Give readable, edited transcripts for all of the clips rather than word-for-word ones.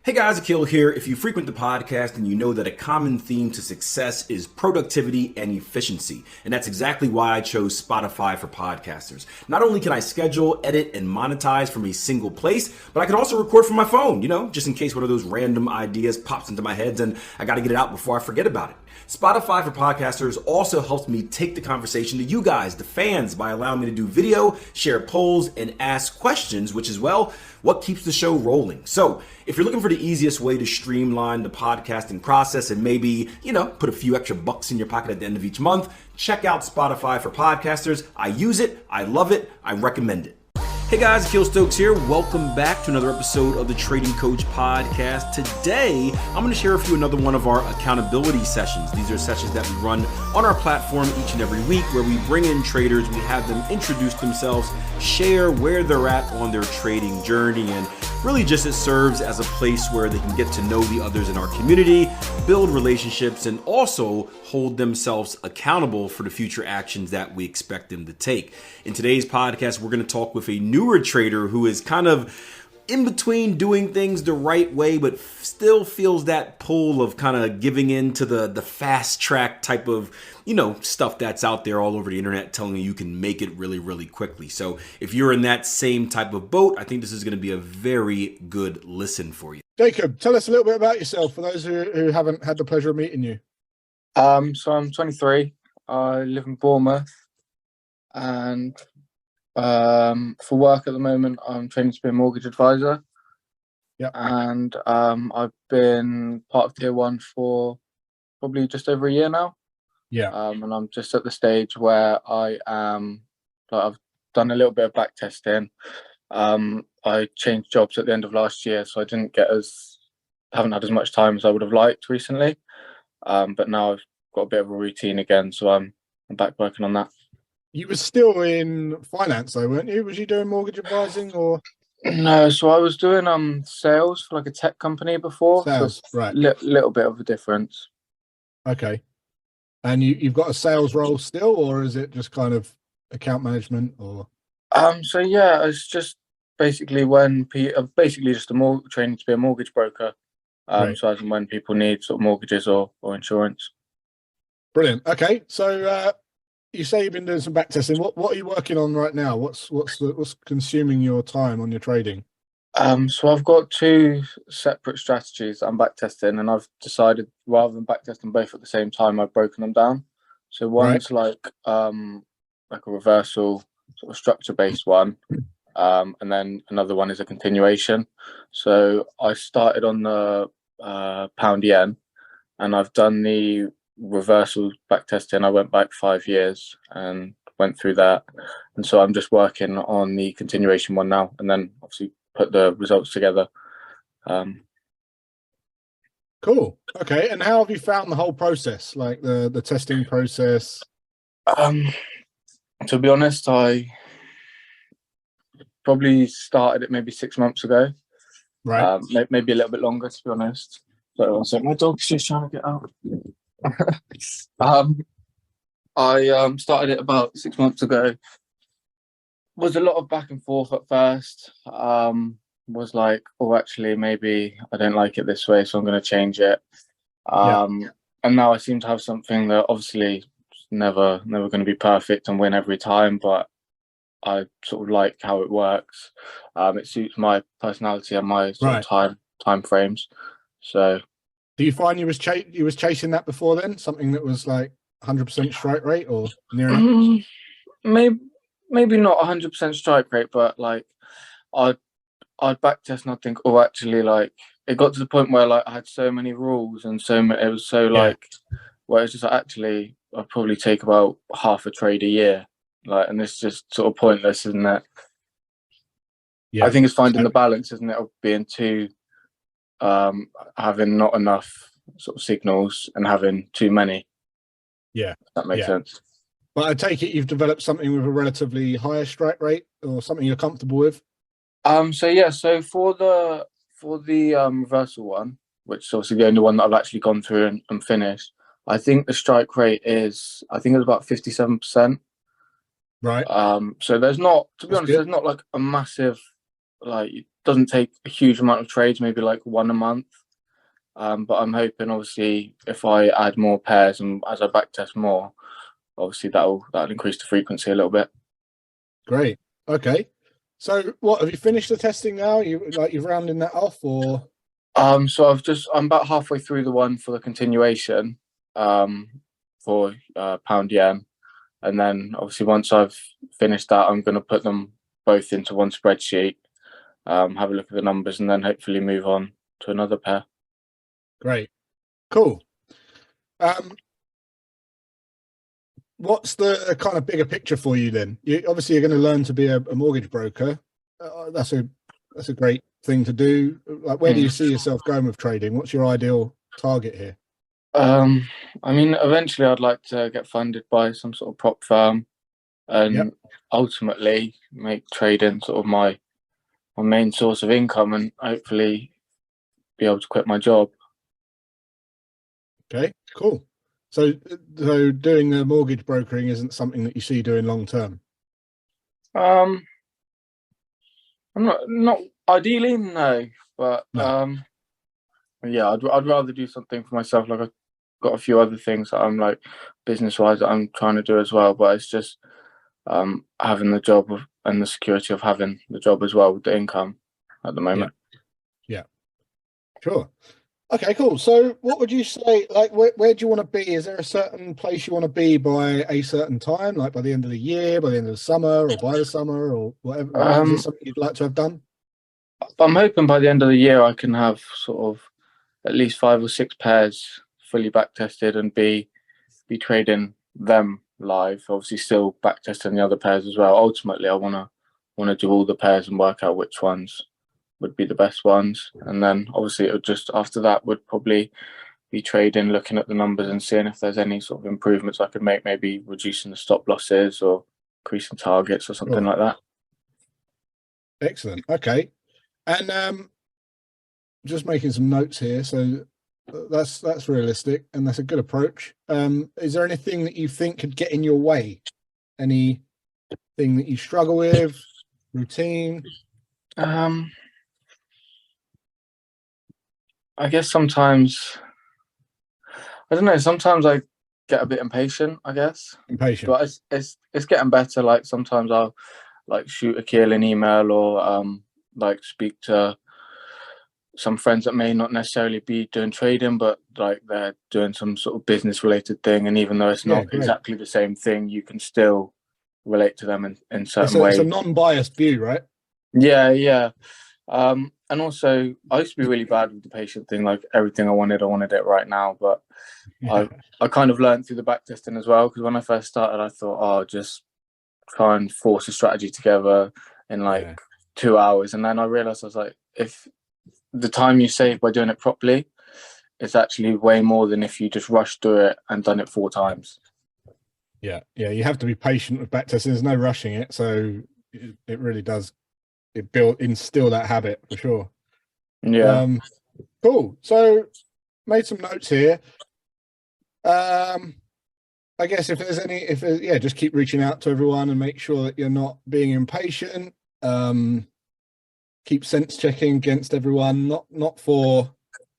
Hey guys, Akil here. If you frequent the podcast, and you know that a common theme to success is productivity and efficiency. And that's exactly why I chose Spotify for podcasters. Not only can I schedule, edit, and monetize from a single place, but I can also record from my phone, just in case one of those random ideas pops into my head and I got to get it out before I forget about it. Spotify for podcasters also helps me take the conversation to you guys, the fans, by allowing me to do video, share polls, and ask questions, which is, well, what keeps the show rolling. So if you're looking for the easiest way to streamline the podcasting process and maybe, put a few extra bucks in your pocket at the end of each month, check out Spotify for podcasters. I use it. I love it. I recommend it. Hey guys, Akil Stokes here. Welcome back to another episode of the Trading Coach Podcast. Today, I'm going to share with you another one of our accountability sessions. These are sessions that we run on our platform each and every week where we bring in traders, we have them introduce themselves, share where they're at on their trading journey, and really just it serves as a place where they can get to know the others in our community, build relationships, and also hold themselves accountable for the future actions that we expect them to take. In today's podcast, we're going to talk with a newer trader who is kind of in between doing things the right way, but still feels that pull of kind of giving in to the fast track type of, stuff that's out there all over the internet telling you can make it really, really quickly. So if you're in that same type of boat, I think this is going to be a very good listen for you. Jacob, tell us a little bit about yourself for those who haven't had the pleasure of meeting you. So I'm 23. I live in Bournemouth, and for work at the moment, I'm training to be a mortgage advisor. Yeah, and I've been part of Tier 1 for probably just over a year now. Yeah, and I'm just at the stage where I am. I've done a little bit of backtesting. I changed jobs at the end of last year, so I haven't had as much time as I would have liked recently. But now I've got a bit of a routine again, so I'm back working on that. you were still in finance though, weren't you? Was you doing mortgage advising or? No, so I was doing sales for like a tech company before. Sales, so right. Little bit of a difference. Okay. And you've got a sales role still, or is it just kind of account management or? So yeah, it's just basically basically just training to be a mortgage broker. Right. So as and when people need sort of mortgages or insurance. Brilliant. Okay. So you say you've been doing some back testing. What are you working on right now? What's consuming your time on your trading? So I've got two separate strategies I'm back testing, and I've decided rather than back testing both at the same time, I've broken them down. So one's like a reversal sort of structure based one, and then another one is a continuation. So I started on the pound yen, and I've done the reversal back testing. I went back 5 years and went through that, and so I'm just working on the continuation one now, and then obviously put the results together. Cool. Okay. And how have you found the whole process, like the testing process? To be honest, I probably started it maybe 6 months ago. Right. Maybe a little bit longer, to be honest. So my dog's just trying to get out. I started it about 6 months ago. Was a lot of back and forth at first. Was like, oh, actually, maybe I don't like it this way, so I'm going to change it. And now I seem to have something that obviously is never going to be perfect and win every time, but I sort of like how it works. It suits my personality and my sort of time frames. So, do you find you was chasing that before then? Something that was like 100% strike rate or near enough? Maybe not 100% strike rate, but like I'd backtest and I'd think, oh, actually, like it got to the point where like I had so many rules and it was so like, where it's just like, actually I'd probably take about half a trade a year, like, and it's just sort of pointless, isn't it? Yeah, I think it's finding the balance, isn't it, of being too having not enough sort of signals and having too many. Yeah, if that makes sense. But I take it you've developed something with a relatively higher strike rate, or something you're comfortable with. So for the reversal one, which is obviously the only one that I've actually gone through and finished, I think the strike rate is, I think it's about 57%. Right. So there's not, to be honest, there's not like a massive, like doesn't take a huge amount of trades, maybe like one a month. But I'm hoping, obviously, if I add more pairs and as I backtest more, obviously that'll increase the frequency a little bit. Great. Okay. So what, have you finished the testing now? You're rounding that off, or? So I'm about halfway through the one for the continuation, for pound yen, and then obviously once I've finished that, I'm going to put them both into one spreadsheet, have a look at the numbers, and then hopefully move on to another pair. Great. Cool. What's the kind of bigger picture for you then? Obviously you're going to learn to be a mortgage broker. That's a great thing to do. Like, where do you see yourself going with trading? What's your ideal target here? I mean, eventually I'd like to get funded by some sort of prop firm, and ultimately make trading sort of my main source of income, and hopefully be able to quit my job. Okay, cool. So doing the mortgage brokering isn't something that you see doing long term? I'm not ideally, no, but No. yeah, I'd rather do something for myself. Like, I've got a few other things that I'm like business wise that I'm trying to do as well, but it's just having the job and the security of having the job as well with the income at the moment. Yeah. Sure. Okay, cool. So what would you say, like, where do you want to be? Is there a certain place you want to be by a certain time, like by the end of the year, by the end of the summer, or by the summer, or whatever? Is there something you'd like to have done? I'm hoping by the end of the year I can have sort of at least 5 or 6 pairs fully back tested and be trading them live. Obviously still back testing the other pairs as well. Ultimately I wanna do all the pairs and work out which ones would be the best ones, and then obviously it would just, after that, would probably be trading, looking at the numbers and seeing if there's any sort of improvements I could make, maybe reducing the stop losses or increasing targets or something like that. Excellent. Okay. And just making some notes here. So that's realistic, and that's a good approach. Is there anything that you think could get in your way? Anything that you struggle with? Routine? I guess sometimes, I don't know, sometimes I get a bit impatient, I guess. Impatient. But it's getting better. Like, sometimes I'll like shoot Akil an email, or like speak to some friends that may not necessarily be doing trading, but like they're doing some sort of business related thing, and even though it's not exactly the same thing, you can still relate to them in certain ways. It's a non-biased view, right? Yeah. And also, I used to be really bad with the patient thing. Like, everything I wanted it right now. But I kind of learned through the backtesting as well, because when I first started, I thought, oh, just try and force a strategy together in like 2 hours. And then I realized, I was like, if the time you save by doing it properly, it's actually way more than if you just rushed through it and done it 4 times. Yeah, you have to be patient with backtesting. There's no rushing it, so it really does. Instill that habit for sure. Yeah. Cool. So made some notes here. I guess if there's just keep reaching out to everyone and make sure that you're not being impatient. Keep sense checking against everyone, not for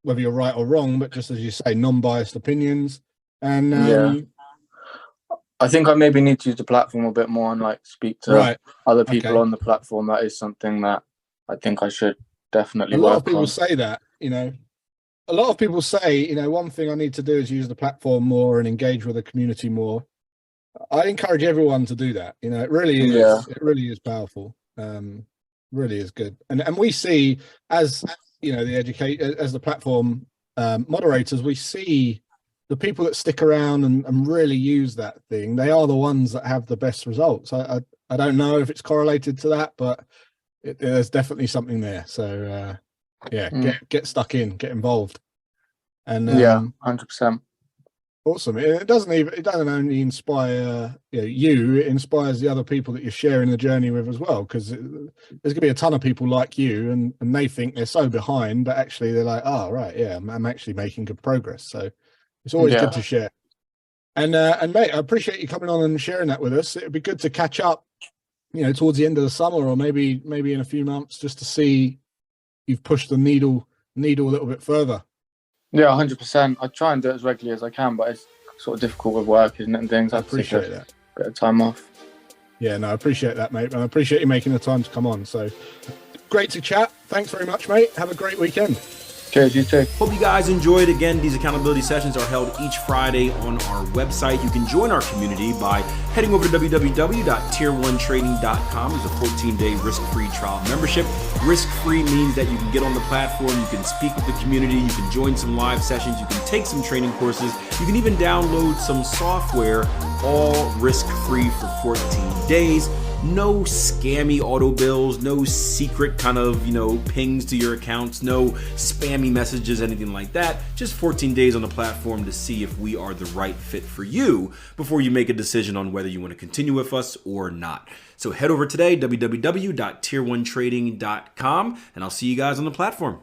whether you're right or wrong, but just, as you say, non-biased opinions. And I think I maybe need to use the platform a bit more and like speak to other people on the platform. That is something that I think I should definitely work on. A lot of people say that, a lot of people say, one thing I need to do is use the platform more and engage with the community more. I encourage everyone to do that. It really is. It really is powerful. Really is good. And we see, as as the platform moderators, we see the people that stick around and really use that thing. They are the ones that have the best results. I don't know if it's correlated to that, but there's definitely something there. So get stuck in, get involved. And 100%. Awesome. It doesn't only inspire you, it inspires the other people that you're sharing the journey with as well, because there's gonna be a ton of people like you, and they think they're so behind, but actually they're like, oh right, yeah, I'm actually making good progress. So it's always good to share. And mate, I appreciate you coming on and sharing that with us. It'd be good to catch up towards the end of the summer, or maybe in a few months, just to see you've pushed the needle a little bit further. Yeah, 100%. I try and do it as regularly as I can, but it's sort of difficult with work, isn't it, and things. I appreciate that. Bit of time off. Yeah, no, I appreciate that, mate. And I appreciate you making the time to come on. So great to chat. Thanks very much, mate. Have a great weekend. Cheers, you too. Hope you guys enjoyed. Again, these accountability sessions are held each Friday on our website. You can join our community by heading over to www.tier1trading.com. There's a 14-day risk-free trial membership. Risk-free means that you can get on the platform, you can speak with the community, you can join some live sessions, you can take some training courses, you can even download some software, all risk-free for 14 days. No scammy auto bills, no secret kind of, pings to your accounts, no spammy messages, anything like that. Just 14 days on the platform to see if we are the right fit for you before you make a decision on whether you want to continue with us or not. So head over today, www.tier1trading.com, and I'll see you guys on the platform.